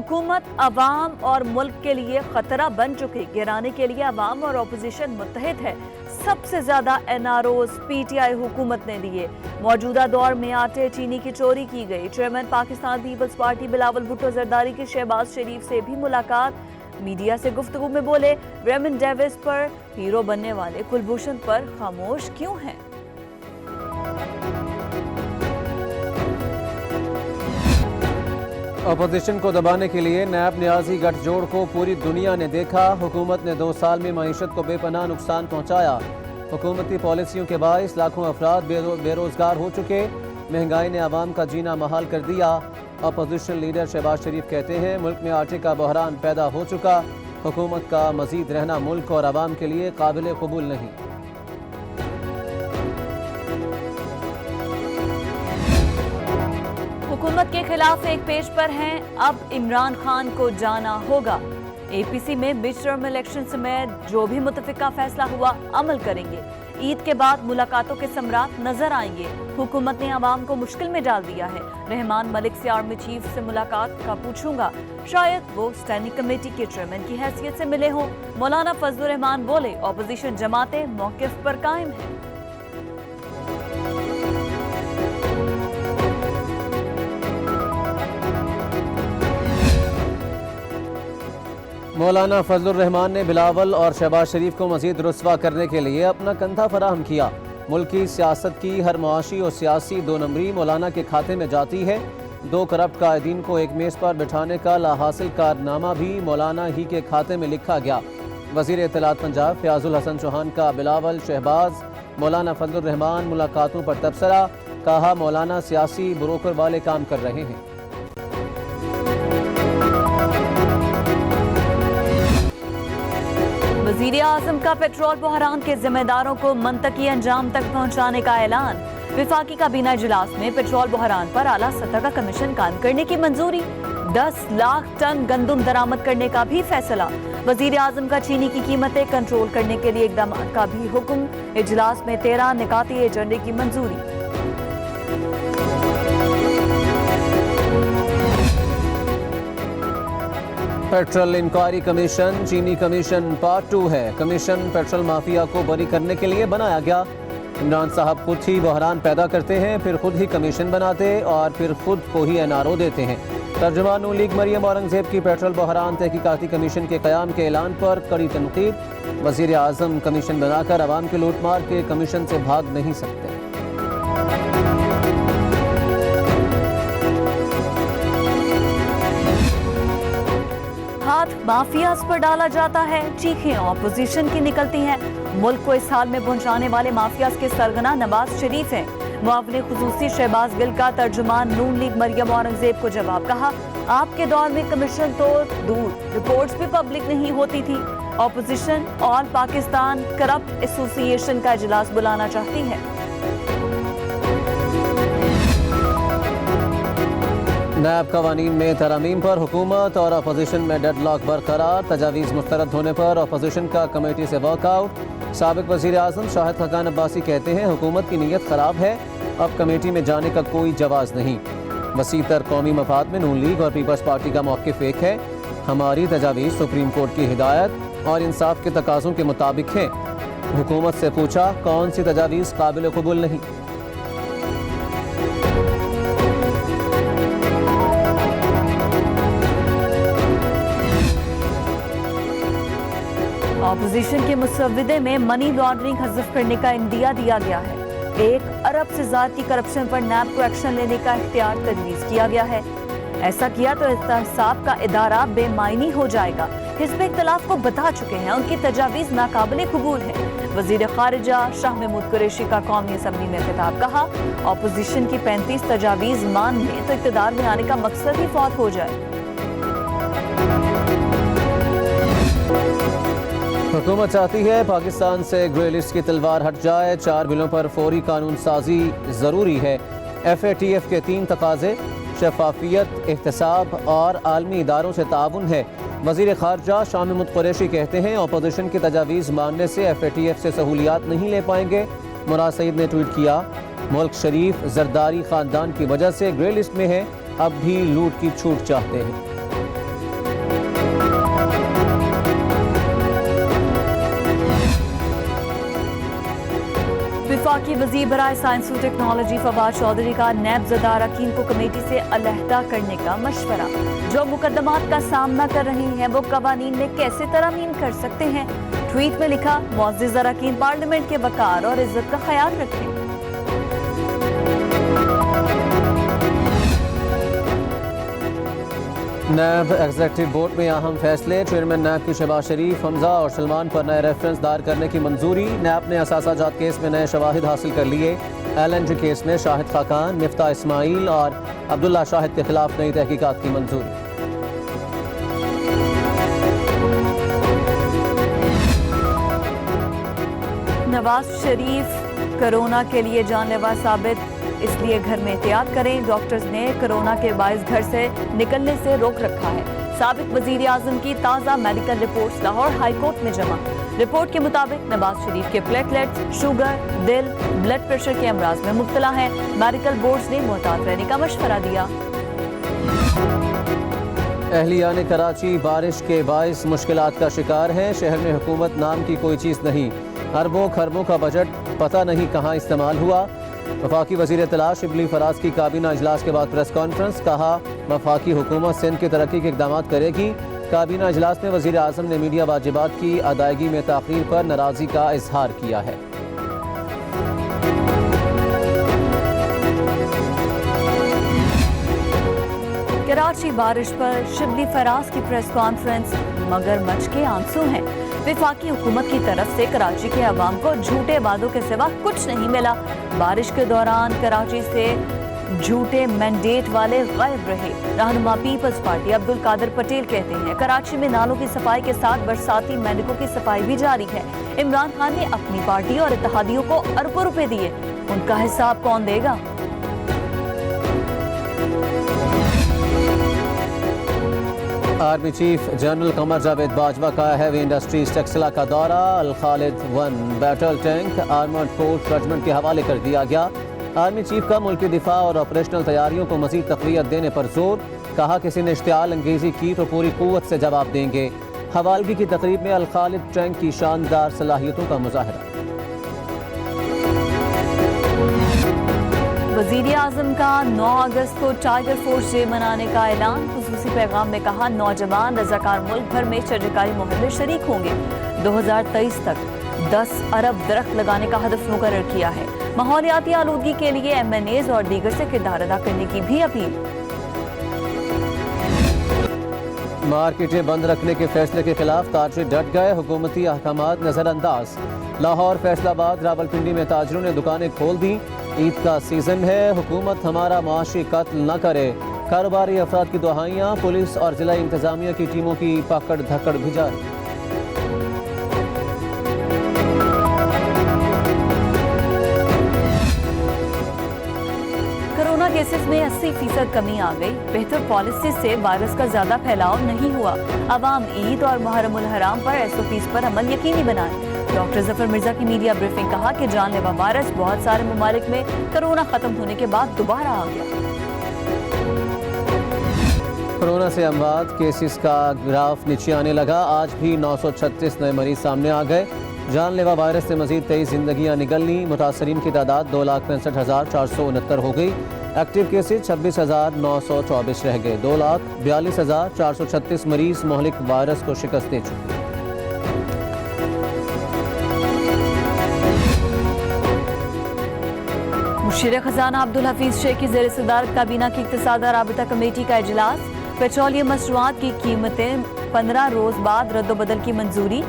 हुकूमत अवाम और मुल्क के लिए खतरा बन चुकी। गिराने के लिए अवाम और अपोजिशन मुत्तहिद है। सबसे ज्यादा एनआरओज पीटीआई हुकूमत ने दिए। मौजूदा दौर में आटे चीनी की चोरी की गई। चेयरमैन पाकिस्तान पीपल्स पार्टी बिलावल भुट्टो जरदारी की शहबाज शरीफ से भी मुलाकात। मीडिया से गुफ्तगू में बोले, रेमन डेविस पर हीरो बनने वाले कुलभूषण पर खामोश क्यों हैं? अपोजिशन को दबाने के लिए नैब न्याजी गठजोड़ को पूरी दुनिया ने देखा। हुकूमत ने 2 साल में मईशत को बेपनाह नुकसान पहुंचाया। हुकूमती पॉलिसियों के बाइस लाखों अफराद बेरोजगार हो चुके। महंगाई ने आवाम का जीना महाल कर दिया। अपोजिशन लीडर शहबाज शरीफ कहते हैं, मुल्क में आटे का बहरान पैदा हो चुका। हुकूमत का मजीद रहना मुल्क और आवाम के लिए काबिल कबूल नहीं। हुकूमत के खिलाफ एक पेज पर हैं, अब इमरान खान को जाना होगा। एपीसी में मिड टर्म इलेक्शन समेत जो भी मुतफिका फैसला हुआ अमल करेंगे। ईद के बाद मुलाकातों के सम्राट नजर आएंगे। हुकूमत ने आवाम को मुश्किल में डाल दिया है। रहमान मलिक से आर्मी चीफ से मुलाकात का पूछूंगा, शायद वो स्टैंडिंग कमेटी के चेयरमैन की हैसियत से मिले हों। मौलाना फजलुर रहमान बोले, ऑपोजिशन जमातें मौकिफ पर कायम है। मौलाना फजलुर रहमान ने बिलावल और शहबाज शरीफ को मजीद रुस्वा करने के लिए अपना कंधा फराहम किया। मुल्क की सियासत की हर मुआशी और सियासी 2 नंबरी मौलाना के खाते में जाती है। 2 करप्ट कायदीन को एक मेज पर बिठाने का लाहासिल कारनामा भी मौलाना ही के खाते में लिखा गया। वजीर इत्तलात पंजाब फयाजुल हसन चौहान का बिलावल, शहबाज, मौलाना फजलुर रहमान मुलाकातों पर तबसरा। कहा, मौलाना सियासी ब्रोकर वाले काम कर रहे हैं। वज़ीर आज़म का पेट्रोल बहरान के जिम्मेदारों को मंतकी अंजाम तक पहुंचाने का ऐलान। विफाकी काबीना इजलास में पेट्रोल बहरान पर आला सतह का कमीशन कायम करने की मंजूरी। 10 लाख टन गंदम दरामद करने का भी फैसला। वज़ीर आज़म का चीनी की कीमतें कंट्रोल करने के लिए इक़दाम का भी हुक्म। इजलास में 13 निकाती एजेंडे की मंजूरी। पेट्रोल इंक्वायरी कमीशन चीनी कमीशन पार्ट 2 है। कमीशन पेट्रोल माफिया को बरी करने के लिए बनाया गया। इमरान साहब खुद ही बहरान पैदा करते हैं, फिर खुद ही कमीशन बनाते और फिर खुद को ही एनआरओ देते हैं। तर्जुमान नून लीग मरियम औरंगजेब की पेट्रोल बहरान तहकीकाती कमीशन के क़याम के ऐलान पर कड़ी तनकीद। वज़ीर आज़म कमीशन बनाकर आवाम के लूटमार के कमीशन से भाग नहीं सकते। हाथ माफियाज पर डाला जाता है, चीखें ऑपोजिशन की निकलती हैं। मुल्क को इस हाल में पहुंचाने वाले माफियाज के सरगना नवाज शरीफ हैं। मुआविन खुसूसी शहबाज गिल का तर्जुमान नून लीग मरियम औरंगजेब को जवाब। कहा, आपके दौर में कमीशन तो दूर, रिपोर्ट्स भी पब्लिक नहीं होती थी। Opposition all Pakistan corrupt association का इजलास बुलाना चाहती है। नैब कवानीन में तरमीम पर हुकूमत और अपोजिशन में डेडलॉक बरकरार। तजावीज़ मुस्तरद होने पर अपोजिशन का कमेटी से वर्कआउट। साबिक वज़ीर आज़म शाहिद खकान अब्बासी कहते हैं, हुकूमत की नीयत ख़राब है, अब कमेटी में जाने का कोई जवाज़ नहीं। वसीतर कौमी मफाद में नून लीग और पीपल्स पार्टी का मौक़िफ़ एक है। हमारी तजावीज़ सुप्रीम कोर्ट की हिदायत और इंसाफ के तकाज़ों के मुताबिक है। हुकूमत से पूछा, कौन सी तजावीज़ काबिल कबूल नहीं। ऑपोजिशन के मुसव्विदे में मनी लॉन्ड्रिंग हज़फ करने का इंदिया दिया गया है। 1 अरब से ज़्यादा की करप्शन पर नैब को एक्शन लेने का इख्तियार तजवीज़ किया गया है। ऐसा किया तो एहतसाब का इदारा बेमायनी हो जाएगा। हिज़्ब इख्तिलाफ को बता चुके हैं, उनकी तजावीज़ नाकाबिले कबूल है। वज़ीर ख़ारिजा शाह महमूद कुरैशी का कौमी असम्बली में खिताब। कहा, ऑपोजिशन की 35 तजावीज़ मान लें तो इक़्तिदार में आने का मकसद ही फौत हो जाए। हुकूमत चाहती है पाकिस्तान से ग्रे लिस्ट की तलवार हट जाए। 4 बिलों पर फौरी कानून साजी ज़रूरी है। FATF के 3 तकाज़े शफाफियत, एहतसाब और आलमी इदारों से ताउन है। वज़ीर ख़ारिजा शाह महमूद कुरैशी कहते हैं, अपोजिशन की तजावीज़ मानने से FATF से सहूलियात नहीं ले पाएंगे। मुराद सईद ने ट्वीट किया, मुल्क शरीफ जरदारी ख़ानदान की वजह से ग्रे लिस्ट में है, अब भी लूट की छूट चाहते हैं। वफाकी वज़ीर बराए साइंस और टेक्नोलॉजी फवाद चौधरी का नैब ज़दा अरकान को कमेटी से अलहदा करने का मशवरा। जो मुकदमात का सामना कर रहे हैं वो कवानीन में कैसे तरमीम कर सकते हैं। ट्वीट में लिखा, मुअज़्ज़िज़ अरकान पार्लियामेंट के वक़ार और इज्जत का ख्याल रखें। नैब एग्जीक्यूटिव बोर्ड में अहम फैसले। चेयरमैन नैब की शहबाज शरीफ, हमजा और सलमान पर नए रेफरेंस दायर करने की मंजूरी। नैब ने असासा जात केस में नए शवाहिद हासिल कर लिए। LNG केस में शाहिद खाकान, मिफ्ता इस्माइल और अब्दुल्ला शाहिद के खिलाफ नई तहकीकात की मंजूरी। नवाज शरीफ कोरोना के लिए जानलेवा साबित, इसलिए घर में एहतियात करें। डॉक्टर्स ने कोरोना के बाइस घर से निकलने से रोक रखा है। साबिक वजीर आजम की ताज़ा medical reports Lahore high court में जमा। रिपोर्ट के मुताबिक नवाज शरीफ के प्लेटलेट्स, शुगर, दिल, ब्लड प्रेशर के अमराज में मुब्तला हैं। मेडिकल बोर्ड्स ने मुहतात रहने का मशवरा दिया। अहलियान कराची बारिश के बाइस मुश्किलात का शिकार हैं। शहर में हुकूमत नाम की कोई चीज़ नहीं। अरबों खरबों का बजट पता नहीं कहाँ इस्तेमाल हुआ। वफाकी वज़ीर इत्तला शिबली फराज की काबीना इजलास के बाद प्रेस कॉन्फ्रेंस। कहा, वफाकी हुकूमत सिंध की तरक्की के इक़दाम करेगी। काबीना इजलास में वज़ीर आज़म ने मीडिया वाजिबात की अदायगी में ताख़ीर पर नाराज़गी का इजहार किया है। कराची बारिश पर शिबली फराज की प्रेस कॉन्फ्रेंस। मगरमच्छ के आंसू हैं। वफाकी हुकूमत की तरफ से कराची के अवाम को झूठे वादों के सिवा कुछ नहीं मिला। बारिश के दौरान कराची से झूठे मैंडेट वाले गायब रहे। रहनुमा पीपल्स पार्टी अब्दुल कादिर पटेल कहते हैं, कराची में नालों की सफाई के साथ बरसाती मैंडकों की सफाई भी जारी है। इमरान खान ने अपनी पार्टी और इत्तेहादियों को अरबों रुपए दिए, उनका हिसाब कौन देगा। Army chief general Qamar Javed Bajwa का हैवी इंडस्ट्रीज टेक्सला का दौरा। Al Khalid 1 battle tank armoured corps regiment के हवाले कर दिया गया। आर्मी चीफ का मुल्की दिफा और ऑपरेशनल तैयारियों को मजीद तक़वियत देने पर जोर। कहा, किसी ने इश्तियाल अंगेजी की तो पूरी कुव्वत से जवाब देंगे। हवालगी की तकरीब में अल खालिद टैंक की शानदार सलाहियतों का मुजाहरा। वज़ीर आज़म का 9 अगस्त को टाइगर फोर्स डे मनाने का ऐलान। खुसूसी पैगाम में कहा, नौजवान रज़ाकार मुल्क भर में शजरकारी मुहिम में शरीक होंगे। 2023 तक 10 अरब दरख्त लगाने का हदफ मुकर्रर किया है। माहौलियाती आलूदगी के लिए MNAs और दीगर से किरदार अदा करने की भी अपील। मार्केटें बंद रखने के फैसले के खिलाफ ताजर डट गए। हुकूमती अहकामात नजरअंदाज। लाहौर, फैसलाबाद, रावलपिंडी में ताजरों ने दुकानें खोल दी। ईद का सीजन है, हुकूमत हमारा माशी कत्ल न करे। कारोबारी अफराद की दुहाइयाँ। पुलिस और जिला इंतजामिया की टीमों की पकड़ धकड़ भी जारी। कोरोना केसेस में 80% कमी आ गई। बेहतर पॉलिसी से वायरस का ज्यादा फैलाव नहीं हुआ। अवाम ईद और मुहर्रमुल हराम पर SOPs पर अमल यकीनी बनाए। डॉक्टर जफर मिर्जा की मीडिया ब्रीफिंग। कहा कि जानलेवा वायरस बहुत सारे ममालिक में कोरोना खत्म होने के बाद दोबारा आ गया। कोरोना से अमवात केसेस का ग्राफ नीचे आने लगा। आज भी 936 नए मरीज सामने आ गए। जानलेवा वायरस से मजीद 23 जिंदगियां निकलनी। मुतासरीन की तादाद 2,65,469 हो गई। एक्टिव केसेज 26,924 रह गए। 2,42,436 मरीज मोहलिक वायरस को शिकस्त दे चुके। मुशीर खजाना अब्दुल हफीज शेख की ज़ेर सदारत काबीना की इक़्तिसाद राबिता कमेटी का इजलास। पेट्रोलियम मसनूआत की कीमतें 15 रोज बाद रद्दोबदल की मंजूरी।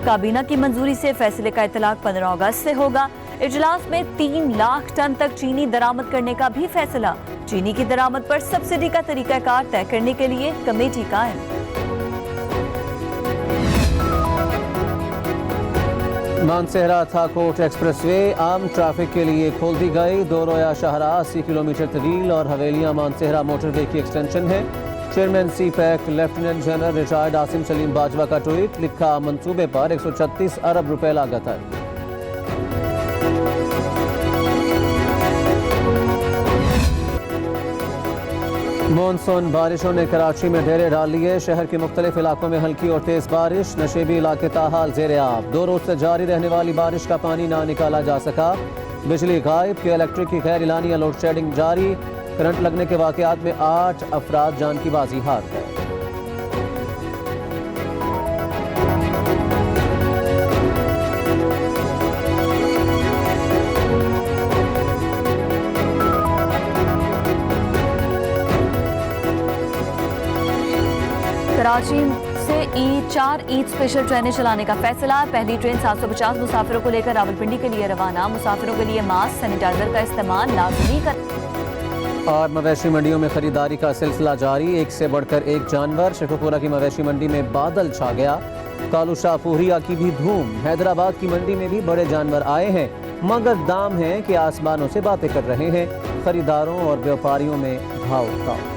काबीना की मंजूरी से फैसले का इतलाक 15 अगस्त से होगा। इजलास में 3 लाख टन तक चीनी दरामद करने का भी फैसला। चीनी की दरामद पर सब्सिडी का तरीकाकार तय करने के लिए कमेटी कायम। मानसहरा थाकोट एक्सप्रेसवे आम ट्रैफिक के लिए खोल दी गई। 2 रोया शाहरा 80 किलोमीटर तवील और हवेलियां मानसहरा मोटरवे की एक्सटेंशन है। Chairman CPEC lieutenant general retired Asim Salim Bajwa का ट्वीट। लिखा, मंसूबे पर 136 अरब रुपए लागत है। मॉनसून बारिशों ने कराची में डेरे डाल लिए। शहर के मुख्तलिफ इलाकों में हल्की और तेज बारिश। नशेबी इलाके ताहाल जेरे आब। 2 रोज से जारी रहने वाली बारिश का पानी ना निकाला जा सका। बिजली गायब के इलेक्ट्रिक की गैर एलानिया लोड शेडिंग जारी। करंट लगने के वाकयात में 8 अफराद जान की बाजी हार गए। कराची से चार ईद स्पेशल ट्रेनें चलाने का फैसला। पहली ट्रेन 750 मुसाफिरों को लेकर रावलपिंडी के लिए रवाना। मुसाफिरों के लिए मास्क सैनिटाइजर का इस्तेमाल लाजमी कर। और मवेशी मंडियों में खरीदारी का सिलसिला जारी। एक से बढ़कर एक जानवर। शेखुपुरा की मवेशी मंडी में बादल छा गया। कालू शाहपुरिया की भी धूम। हैदराबाद की मंडी में भी बड़े जानवर आए हैं, मगर दाम है कि आसमानों से बातें कर रहे हैं। खरीदारों और व्यापारियों में भाव उठाव।